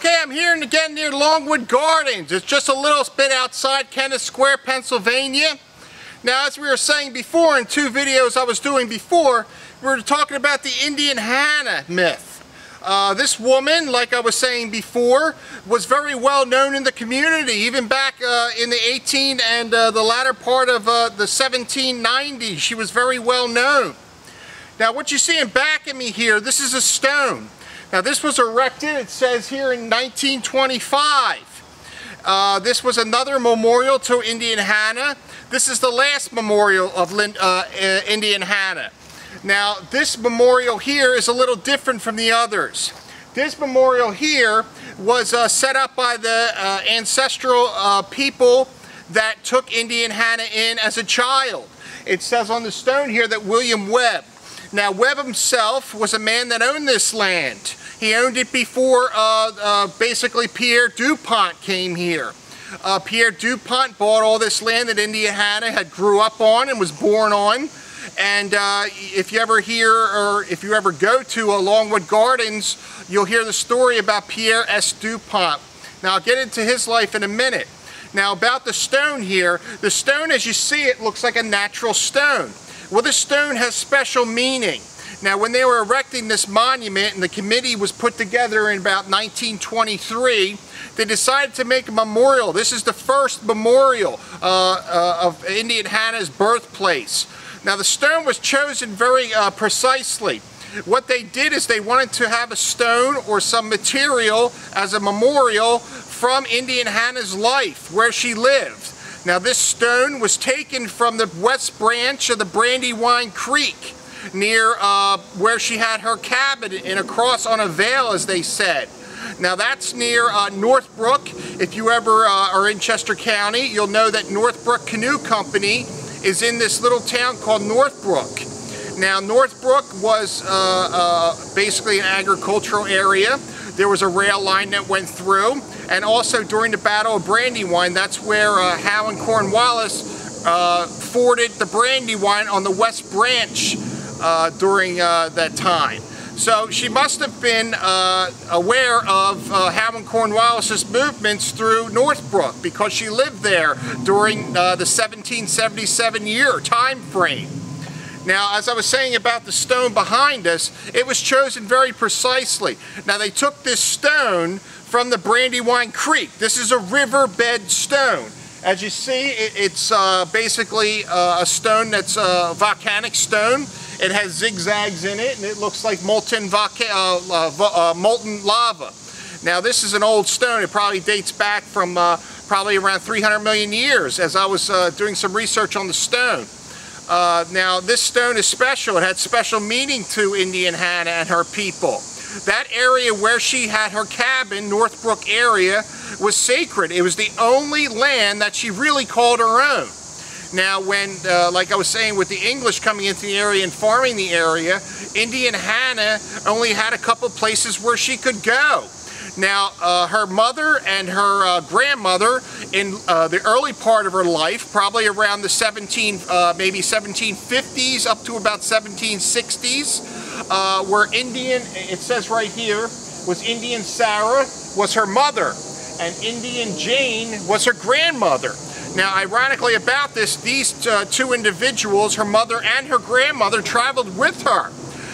Okay, I'm here again near Longwood Gardens. It's just a little bit outside Kennett Square, Pennsylvania. Now, as we were saying before in two videos I was doing before, we were talking about the Indian Hannah myth. This woman, like I was saying before, was very well known in the community, even back in the 18 and the latter part of the 1790s. She was very well known. Now, what you see in back of me here, this is a stone. Now, this was erected, it says here, in 1925. This was another memorial to Indian Hannah. This is the last memorial of Indian Hannah. Now, this memorial here is a little different from the others. This memorial here was set up by the ancestral people that took Indian Hannah in as a child. It says on the stone here that William Webb. Now, Webb himself was a man that owned this land. He owned it before basically Pierre DuPont came here. Pierre DuPont bought all this land that Indian Hannah had grew up on and was born on. And if you ever hear, or if you ever go to Longwood Gardens, you'll hear the story about Pierre S. DuPont. Now, I'll get into his life in a minute. Now, about the stone here, the stone as you see it looks like a natural stone. Well, this stone has special meaning. Now, when they were erecting this monument and the committee was put together in about 1923, they decided to make a memorial. This is the first memorial of Indian Hannah's birthplace. Now, the stone was chosen very precisely. What they did is they wanted to have a stone or some material as a memorial from Indian Hannah's life, where she lived. Now, this stone was taken from the west branch of the Brandywine Creek, near where she had her cabin across on a vale, as they said. Now, that's near Northbrook. If you ever are in Chester County, you'll know that Northbrook Canoe Company is in this little town called Northbrook. Now, Northbrook was basically an agricultural area. There was a rail line that went through, and also during the Battle of Brandywine, that's where Howe and Cornwallis forded the Brandywine on the west branch during that time. So she must have been aware of Howe and Cornwallis's movements through Northbrook, because she lived there during the 1777 year time frame. Now, as I was saying about the stone behind us, it was chosen very precisely. Now, they took this stone from the Brandywine Creek. This is a riverbed stone. As you see, it's basically a stone that's a volcanic stone. It has zigzags in it, and it looks like molten lava. Now, this is an old stone. It probably dates back from probably around 300 million years, as I was doing some research on the stone. Now, this stone is special. It had special meaning to Indian Hannah and her people. That area where she had her cabin, Northbrook area, was sacred. It was the only land that she really called her own. Now, when, like I was saying, with the English coming into the area and farming the area, Indian Hannah only had a couple places where she could go. Now, her mother and her grandmother, in the early part of her life, probably around the maybe 1750s up to about 1760s, were Indian, it says right here, was Indian Sarah was her mother, and Indian Jane was her grandmother. Now, ironically about this, these two individuals, her mother and her grandmother, traveled with her.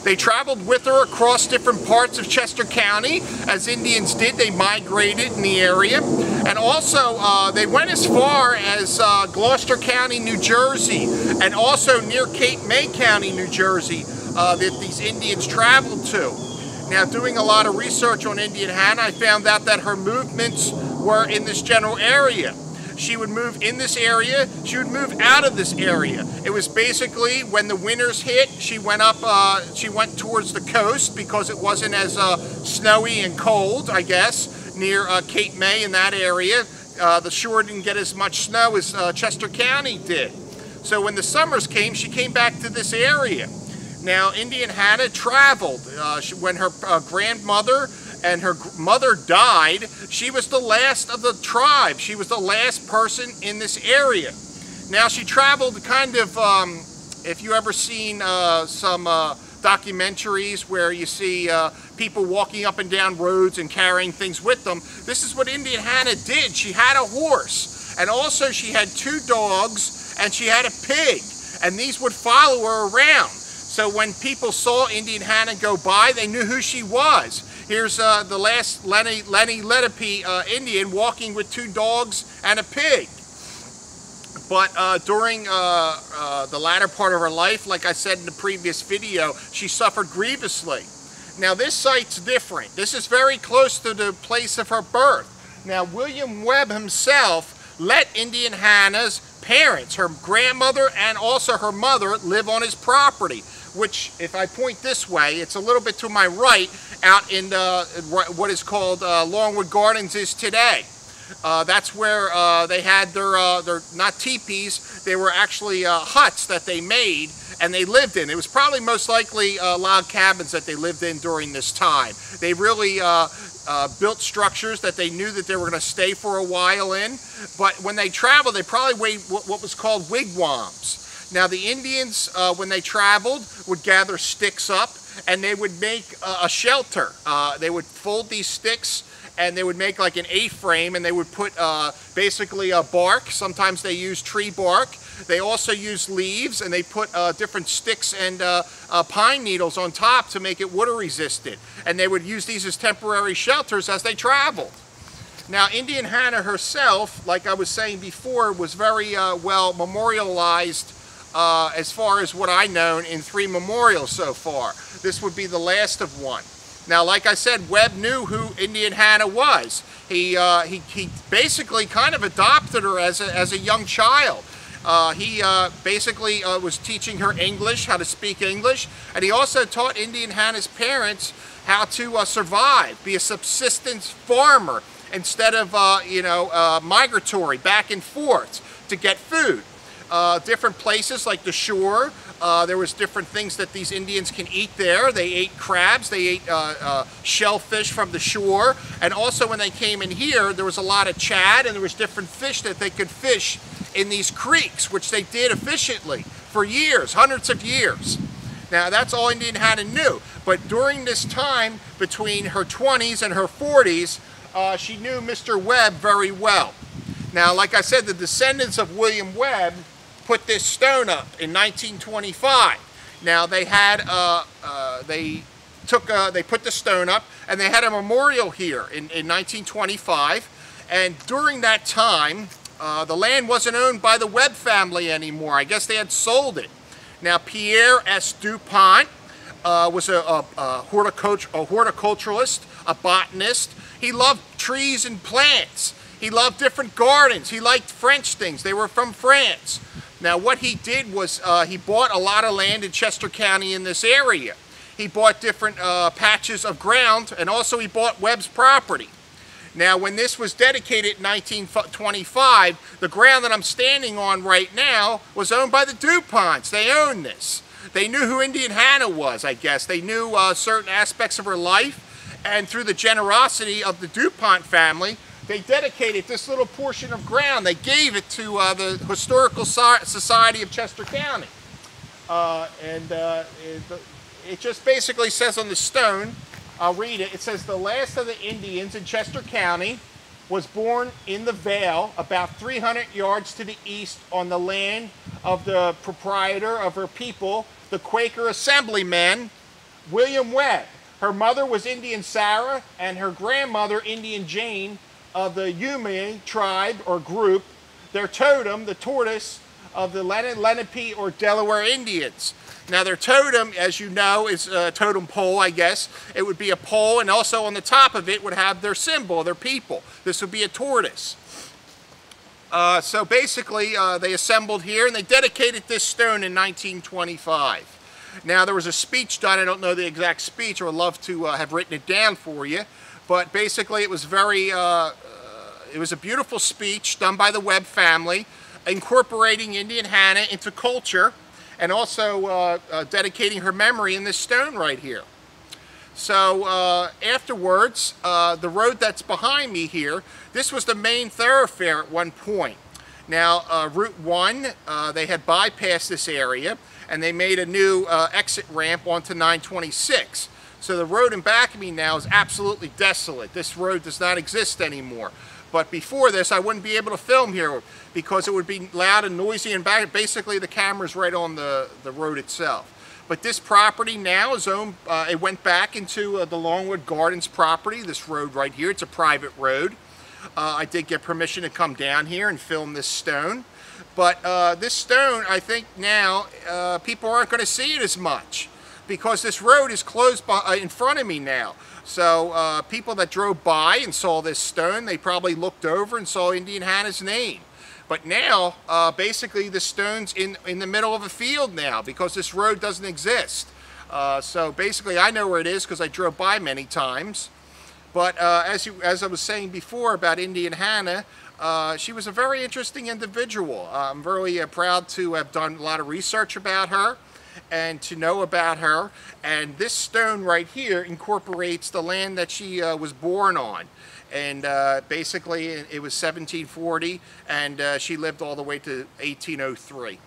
They traveled with her across different parts of Chester County, as Indians did. They migrated in the area. And also, they went as far as Gloucester County, New Jersey, and also near Cape May County, New Jersey, that these Indians traveled to. Now, doing a lot of research on Indian Hannah, I found out that her movements were in this general area. She would move in this area, she would move out of this area. It was basically when the winters hit, she went towards the coast, because it wasn't as snowy and cold, I guess, near Cape May in that area. The shore didn't get as much snow as Chester County did. So when the summers came, she came back to this area. Now, Indian Hannah traveled. When her grandmother and her mother died, she was the last of the tribe. She was the last person in this area. Now, she traveled kind of, if you ever seen some documentaries where you see people walking up and down roads and carrying things with them. This is what Indian Hannah did. She had a horse, and also she had 2 dogs, and she had a pig, and these would follow her around. So when people saw Indian Hannah go by, they knew who she was. Here's the last Lenni Lenape Indian walking with 2 dogs and a pig. But during the latter part of her life, like I said in the previous video, she suffered grievously. Now this site's different. This is very close to the place of her birth. Now William Webb himself let Indian Hannah's parents, her grandmother and also her mother, live on his property, which, if I point this way, it's a little bit to my right, out in what is called Longwood Gardens is today. That's where they had their not teepees, they were actually huts that they made and they lived in. It was probably most likely log cabins that they lived in during this time. They really built structures that they knew that they were going to stay for a while in, but when they traveled, they probably made what was called wigwams. Now the Indians, when they traveled, would gather sticks up and they would make a shelter. They would fold these sticks and they would make like an A-frame, and they would put basically a bark. Sometimes they used tree bark. They also used leaves, and they put different sticks and pine needles on top to make it water resistant. And they would use these as temporary shelters as they traveled. Now Indian Hannah herself, like I was saying before, was very well memorialized as far as what I know in 3 memorials so far. This would be the last of one. Now, like I said, Webb knew who Indian Hannah was. He basically kind of adopted her as a young child. He basically was teaching her English, how to speak English, and he also taught Indian Hannah's parents how to survive, be a subsistence farmer instead of, migratory, back and forth to get food. Different places like the shore, there was different things that these Indians can eat there. They ate crabs, they ate shellfish from the shore, and also when they came in here, there was a lot of shad and there was different fish that they could fish in these creeks, which they did efficiently for years, hundreds of years. Now that's all Indian Hannah knew, but during this time between her 20s and her 40s, she knew Mr. Webb very well. Now, like I said, the descendants of William Webb put this stone up in 1925. Now they had they put the stone up and they had a memorial here in 1925. And during that time, the land wasn't owned by the Webb family anymore. I guess they had sold it. Now Pierre S. DuPont was a horticulturalist, a botanist. He loved trees and plants. He loved different gardens. He liked French things. They were from France. Now what he did was he bought a lot of land in Chester County in this area. He bought different patches of ground, and also he bought Webb's property. Now when this was dedicated in 1925, the ground that I'm standing on right now was owned by the DuPonts. They owned this. They knew who Indian Hannah was, I guess. They knew certain aspects of her life, and through the generosity of the DuPont family, they dedicated this little portion of ground. They gave it to the Historical Society of Chester County. It just basically says on the stone, I'll read it, it says, "The last of the Indians in Chester County was born in the Vale, about 300 yards to the east on the land of the proprietor of her people, the Quaker Assemblyman, William Webb. Her mother was Indian Sarah, and her grandmother Indian Jane, of the Yume tribe or group, their totem, the tortoise of the Lenape or Delaware Indians." Now their totem, as you know, is a totem pole, I guess. It would be a pole, and also on the top of it would have their symbol, their people. This would be a tortoise. So basically they assembled here and they dedicated this stone in 1925. Now there was a speech done, I don't know the exact speech, or would love to have written it down for you. But basically it was very, it was a beautiful speech done by the Webb family, incorporating Indian Hannah into culture, and also dedicating her memory in this stone right here. So afterwards, the road that's behind me here, this was the main thoroughfare at one point. Now, Route 1, they had bypassed this area, and they made a new exit ramp onto 926. So the road in back of me now is absolutely desolate. This road does not exist anymore. But before this, I wouldn't be able to film here because it would be loud and noisy, and basically the camera's right on the road itself. But this property now is owned, it went back into the Longwood Gardens property, this road right here. It's a private road. I did get permission to come down here and film this stone. But this stone, I think now, people aren't going to see it as much because this road is closed in front of me now. So people that drove by and saw this stone, they probably looked over and saw Indian Hannah's name. But now, basically, the stone's in the middle of a field now because this road doesn't exist. So basically, I know where it is because I drove by many times. But as I was saying before about Indian Hannah, she was a very interesting individual. I'm very proud to have done a lot of research about her and to know about her. And this stone right here incorporates the land that she was born on. And basically it was 1740, and she lived all the way to 1803.